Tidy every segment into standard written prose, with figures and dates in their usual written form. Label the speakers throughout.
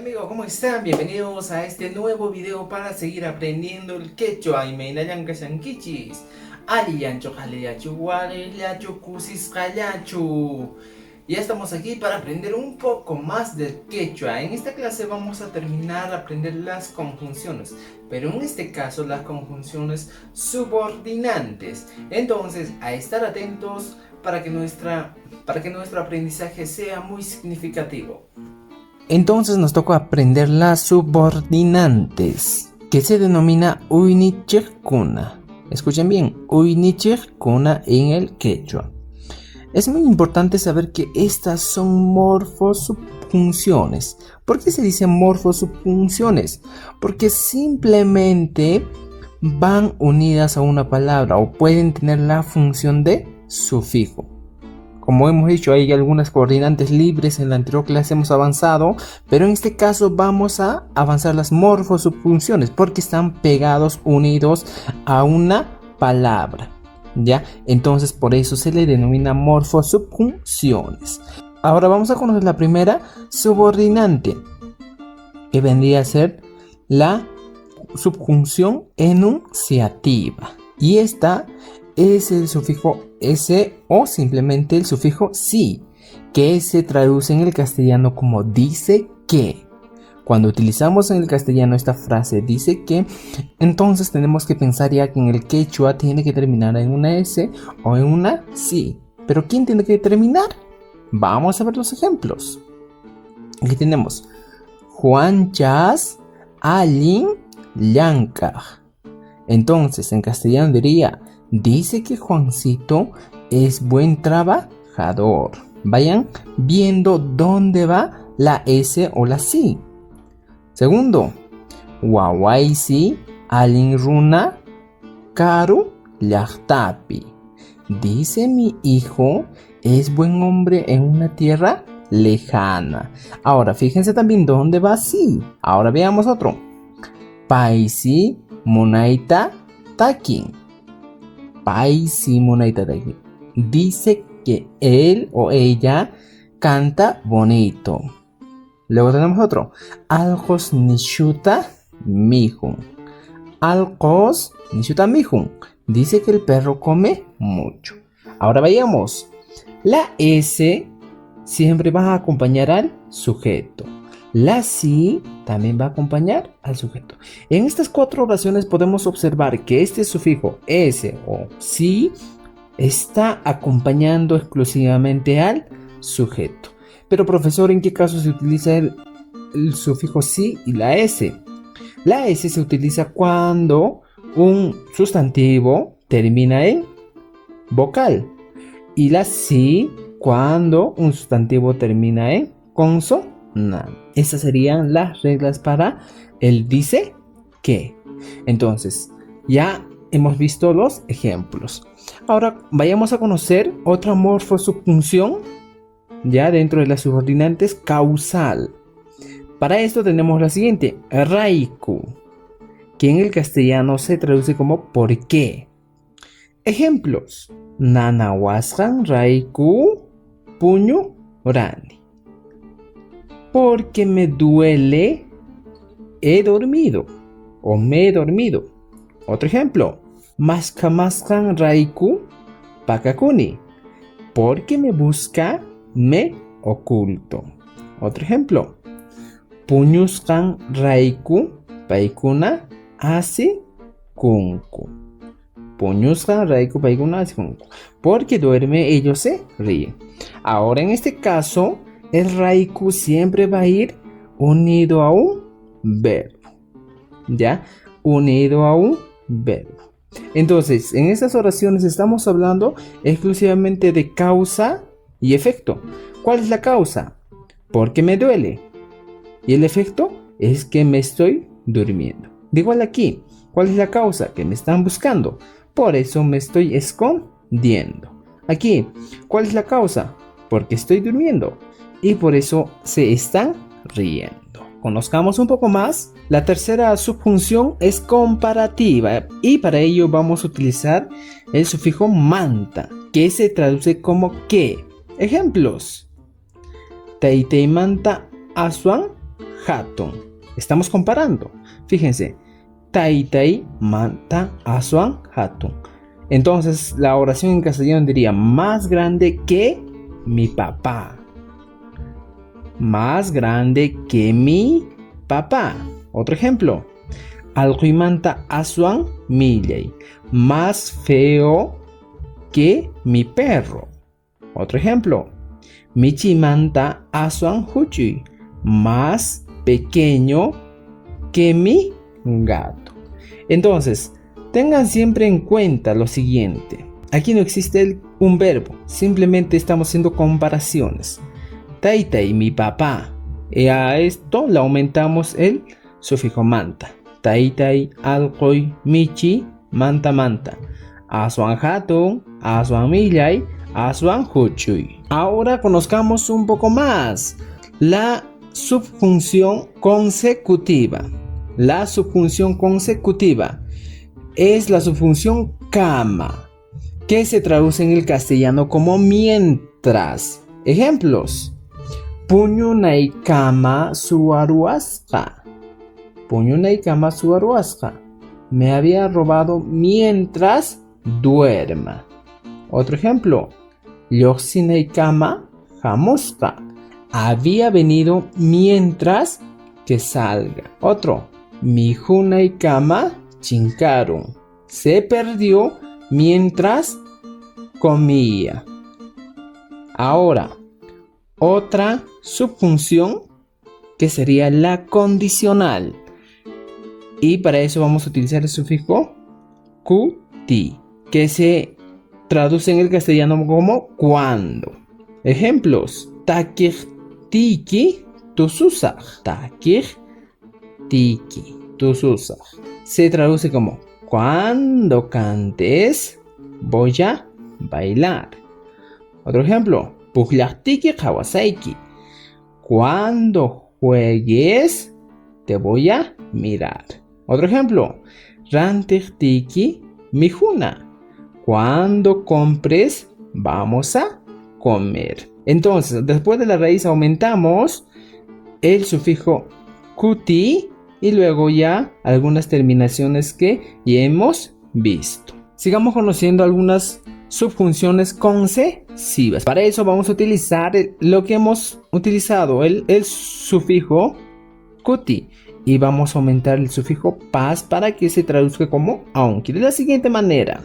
Speaker 1: Amigos, ¿cómo están? Bienvenidos a este nuevo video para seguir aprendiendo el quechua y meinayanka sankichis. Aliyancho jaleyachu guareyachu kusis kayachu. Ya estamos aquí para aprender un poco más del quechua. En esta clase vamos a terminar de aprender las conjunciones, pero en este caso las conjunciones subordinantes. Entonces, a estar atentos para que nuestro aprendizaje sea muy significativo. Entonces nos toca aprender las subordinantes, que se denomina uynichikuna. Escuchen bien, uynichikuna en el quechua. Es muy importante saber que estas son morfosubjunciones. ¿Por qué se dice morfosubjunciones? Porque simplemente van unidas a una palabra o pueden tener la función de sufijo. Como hemos dicho, hay algunas coordinantes libres, en la anterior clase hemos avanzado, pero en este caso vamos a avanzar las morfosubjunciones porque están pegados, unidos a una palabra, ¿ya? Entonces por eso se le denomina morfosubjunciones. Ahora vamos a conocer la primera subordinante, que vendría a ser la subjunción enunciativa. Y esta es el sufijo S o simplemente el sufijo si, que se traduce en el castellano como dice que. Cuando utilizamos en el castellano esta frase dice que, entonces tenemos que pensar ya que en el quechua tiene que terminar en una S o en una si. ¿Pero quién tiene que terminar? Vamos a ver los ejemplos. Aquí tenemos Juan Chas Alin Llankaj. Entonces en castellano diría: dice que Juancito es buen trabajador. Vayan viendo dónde va la S o la si. Segundo, Wawaisi alin runa karu llaqtapi. Dice mi hijo es buen hombre en una tierra lejana. Ahora fíjense también dónde va si. Ahora veamos otro. Paisi munaita takin. Paisi munaita takin. Dice que él o ella canta bonito. Luego tenemos otro. Alkos nishuta mijun. Alkos nishuta mijun. Dice que el perro come mucho. Ahora vayamos. La S siempre va a acompañar al sujeto. La si también va a acompañar al sujeto. En estas cuatro oraciones podemos observar que este sufijo S o si está acompañando exclusivamente al sujeto. Pero profesor, ¿en qué caso se utiliza el sufijo si y la S? La S se utiliza cuando un sustantivo termina en vocal y la si cuando un sustantivo termina en consonante. Esas serían las reglas para el dice que. Entonces, ya hemos visto los ejemplos. Ahora vayamos a conocer otra morfosubjunción ya dentro de las subordinantes causal. Para esto tenemos la siguiente, raiku, que en el castellano se traduce como ¿por qué? Ejemplos: nanawashan raiku puño rani. Porque me duele, he dormido o me he dormido. Otro ejemplo, maskamaskan raiku pakakuni. Porque me busca, me oculto. Otro ejemplo, puñuskan raiku paikuna asi kunku. Puñuskan raiku paikuna asi kunku. Porque duerme, ellos se ríen. Ahora en este caso, el raiku siempre va a ir unido a un verbo. ¿Ya? Unido a un verbo. Entonces, en estas oraciones estamos hablando exclusivamente de causa y efecto. ¿Cuál es la causa? Porque me duele. Y el efecto es que me estoy durmiendo. De igual aquí, ¿cuál es la causa? Que me están buscando. Por eso me estoy escondiendo. Aquí, ¿cuál es la causa? Porque estoy durmiendo. Y por eso se están riendo. Conozcamos un poco más. La tercera subjunción es comparativa y para ello vamos a utilizar el sufijo manta, que se traduce como que. Ejemplos: Teiteimanta aswan hatun. Estamos comparando. Fíjense. Taitai manta aswan hatun. Entonces la oración en castellano diría más grande que mi papá. Más grande que mi papá. Otro ejemplo. Alquimanta aswan millay. Más feo que mi perro. Otro ejemplo. Michimanta aswan huchuy. Más pequeño que mi gato. Entonces, tengan siempre en cuenta lo siguiente. Aquí no existe un verbo. Simplemente estamos haciendo comparaciones. Taitai, mi papá. Y a esto le aumentamos el sufijo manta. Taitai, alcoy, michi, manta, manta. Aswan hatun, aswan millay, aswan huchuy. Ahora conozcamos un poco más la subjunción consecutiva. La subjunción consecutiva es la subjunción kama, que se traduce en el castellano como mientras. Ejemplos. Puñunay kama suaruasqa. Puñunay kama suaruasqa. Me había robado mientras duerma. Otro ejemplo. Lluqsinay kama hamusqa. Había venido mientras que salga. Otro. Mijunay kama chinkaron. Se perdió mientras comía. Ahora, otra subjunción que sería la condicional. Y para eso vamos a utilizar el sufijo kuti, que se traduce en el castellano como cuando. Ejemplos. Takir tiki tususaj. Takir tiki tususaj. Se traduce como cuando cantes voy a bailar. Otro ejemplo. Pukllaktiki hawasaiki. Cuando juegues te voy a mirar. Otro ejemplo. Rantiktiki mijuna. Cuando compres vamos a comer. Entonces, después de la raíz aumentamos el sufijo kuti y luego ya algunas terminaciones que ya hemos visto. Sigamos conociendo algunas subjunciones concesivas. Para eso vamos a utilizar lo que hemos utilizado, el sufijo kuti, y vamos a aumentar el sufijo pas para que se traduzca como aunque. De la siguiente manera.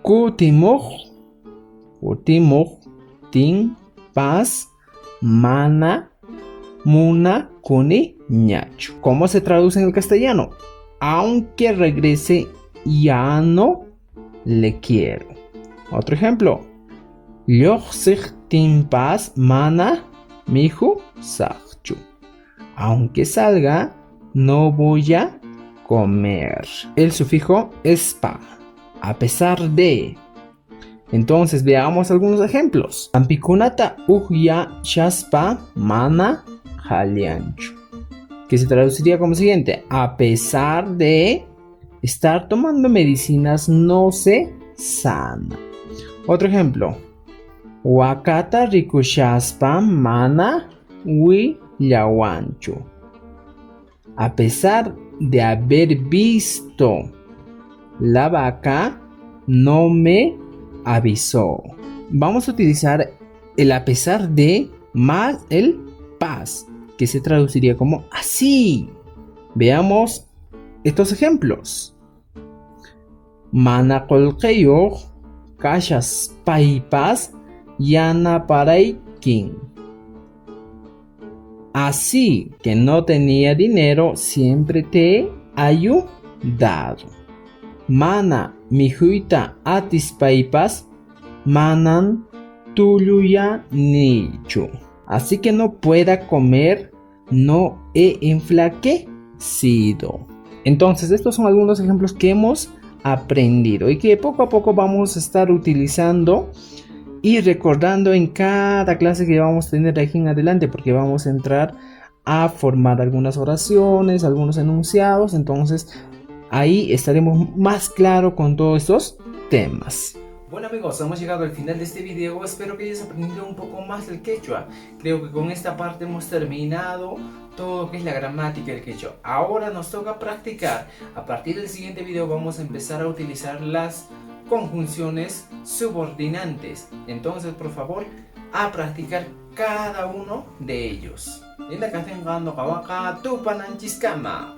Speaker 1: Kutimuk, tin, pas, mana, muna, kuni, ñacho. ¿Cómo se traduce en el castellano? Aunque regrese, ya no le quiero. Otro ejemplo. Lluqsiq timpas mana miju saqchu. Aunque salga, no voy a comer. El sufijo es pa. A pesar de. Entonces veamos algunos ejemplos. Ampikunata ujya shaspa mana halianchu. Que se traduciría como siguiente. A pesar de estar tomando medicinas no se sana. Otro ejemplo. Wakata rikushaspa mana willawanchu. A pesar de haber visto la vaca, no me avisó. Vamos a utilizar el a pesar de más el pas, que se traduciría como así. Veamos estos ejemplos. Mana qolqeyuq kashas paypas yanaparaykin. Así que no tenía dinero, siempre te he ayudado. Mana mijuita atispaypas manan tuluya nichu. Así que no pueda comer, no he enflaquecido. Entonces estos son algunos ejemplos que hemos aprendido y que poco a poco vamos a estar utilizando y recordando en cada clase que vamos a tener de aquí en adelante, porque vamos a entrar a formar algunas oraciones, algunos enunciados. Entonces ahí estaremos más claro con todos estos temas. Bueno amigos, hemos llegado al final de este video, espero que hayas aprendido un poco más del quechua. Creo que con esta parte hemos terminado todo lo que es la gramática del quechua. Ahora nos toca practicar. A partir del siguiente video vamos a empezar a utilizar las conjunciones subordinantes. Entonces por favor, a practicar cada uno de ellos. En la canción Gando Kawaka Tupanan Chiskama.